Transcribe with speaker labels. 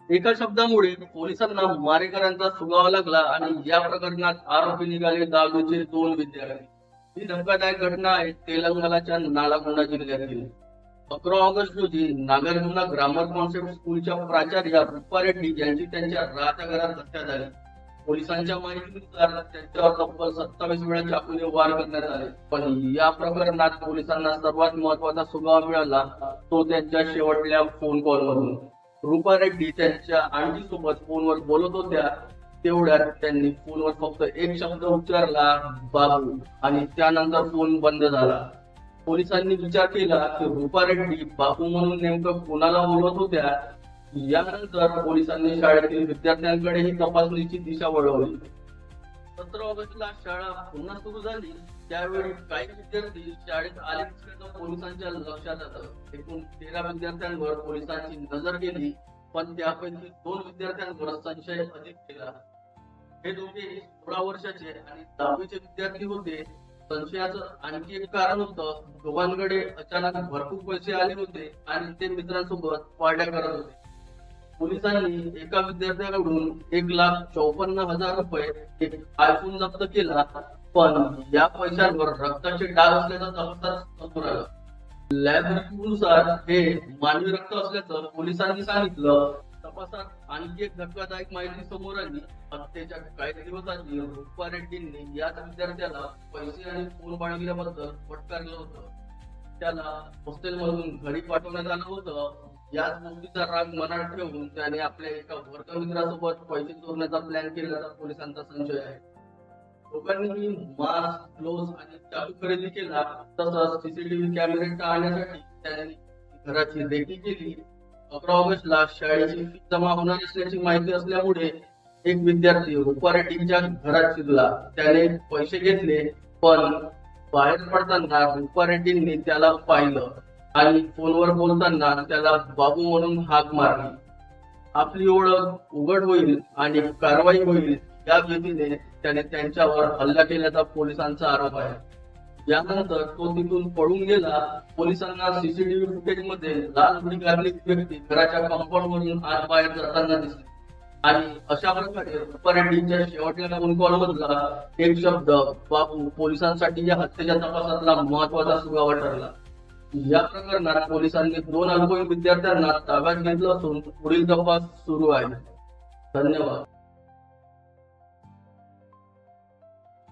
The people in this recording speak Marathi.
Speaker 1: एका शब्दामुळे पोलिसांना मारेकऱ्यांचा सुगावा लागला आणि या प्रकरणात आरोपी निघाले 10वीचे 2 विद्यार्थी। ही धक्कादायक घटना आहे तेलंगणाच्या नालगोंडा जिल्ह्यातील। 11 ऑगस्ट रोजी नागार्जुना ग्रामर कॉन्सेप्ट स्कूलच्या प्राचार्या रूपा रेड्डी यांची त्यांच्या राहत्या घरात हत्या झाली। पोलिसांच्या माहितीनुसार त्यांच्यावर तब्बल 27 वेळा चाकूने वार करण्यात आले, पण या प्रकरणात पोलिसांना सर्वात महत्त्वाचा सुगावा मिळाला तो त्यांच्या शेवटच्या फोन कॉलवरून। रूपा रेड्डी त्यांच्या आंटी सोबत फोनवर बोलत होत्या, तेवढ्यात त्यांनी फोनवर फक्त एक शब्द उच्चारला, बाबू, आणि त्यानंतर फोन बंद झाला। पोलिसांनी विचार केला की रूपा रेड्डी बाबू म्हणून नेमकं कोणाला बोलत होत्या। यानंतर पोलिसांनी शाळेतील विद्यार्थ्यांकडे ही तपासणीची दिशा वळवली। 17 ऑगस्टला शाळा पुन्हा सुरू झाली, त्यावेळी काही विद्यार्थी शाळेत आले नसल्याचं पोलिसांच्या लक्षात आलं। एकूण 13 विद्यार्थ्यांवर पोलिसांची नजर गेली, पण त्यापैकी 2 विद्यार्थ्यांवर संशय अधिक केला। हे दोघे 16 वर्षाचे आणि 10वीचे विद्यार्थी होते। संशयाचं आणखी एक कारण होतं, दोघांकडे अचानक भरपूर पैसे आले होते आणि ते मित्रांसोबत पार्ट्या करत होते। पोलिसांनी एका विद्यार्थ्याकडून 1,54,000 रुपये, एक आयफोन जप्त केला, पण या पैशांवर रक्ताचे डाग असल्याचं तपासात समोर आलं। लॅब रिपोर्टनुसार हे मानवी रक्त असल्याचं पोलिसांनी सांगितलं। तपासात आणखी एक धक्कादायक माहिती समोर आली। हत्येच्या काही दिवस आधी रूपा रेड्डींनी याच विद्यार्थ्याला पैसे आणि फोन बाळगल्याबद्दल फटकारलं होतं। त्याला हॉस्टेलमधून घरी पाठवण्यात आलं होतं। याच गोष्टीचा राग मनात ठेवून त्याने आपल्या एका वर्गमित्रासोबत पैसे चोरण्याचा प्लॅन केल्याचा पोलिसांचा संशय आहे। लोकांनी मास्क, ग्लोव्स आणि चाकू खरेदी केला, तसंच सीसीटीव्ही कॅमेरे टाळण्यासाठी त्यांनी घराची देखी केली। 11 ऑगस्टला शाळेची फी जमा होणार असल्याची माहिती असल्यामुळे एक विद्यार्थी रूपा रेड्डींच्या घरात शिरला। त्याने पैसे घेतले, पण बाहेर पडताना रूपा रेड्डींनी त्याला पाहिलं आणि फोनवर बोलताना त्याला बाबू म्हणून हाक मारली। आपली ओळख उघड होईल आणि कारवाई होईल या भीतीने त्याने त्यांच्यावर हल्ला केल्याचा पोलिसांचा आरोप आहे। यानंतर तो तिथून पळून गेला। पोलिसांना सीसीटीव्ही फुटेजमध्ये लाल हुडी घातलेली व्यक्ती घराच्या कंपाऊंड वरून आत बाहेर जाताना दिसली आणि अशा प्रकारे रूपा रेड्डींच्या शेवटच्या फोन कॉल मधला एक शब्द बाबू पोलिसांसाठी या हत्येच्या तपासातला महत्वाचा सुगावा ठरला। या प्रकरणात पोलिसांनी 2 अल्पवयीन विद्यार्थ्यांना ताब्यात घेतलं असून पुढील तपास सुरू आहे। धन्यवाद।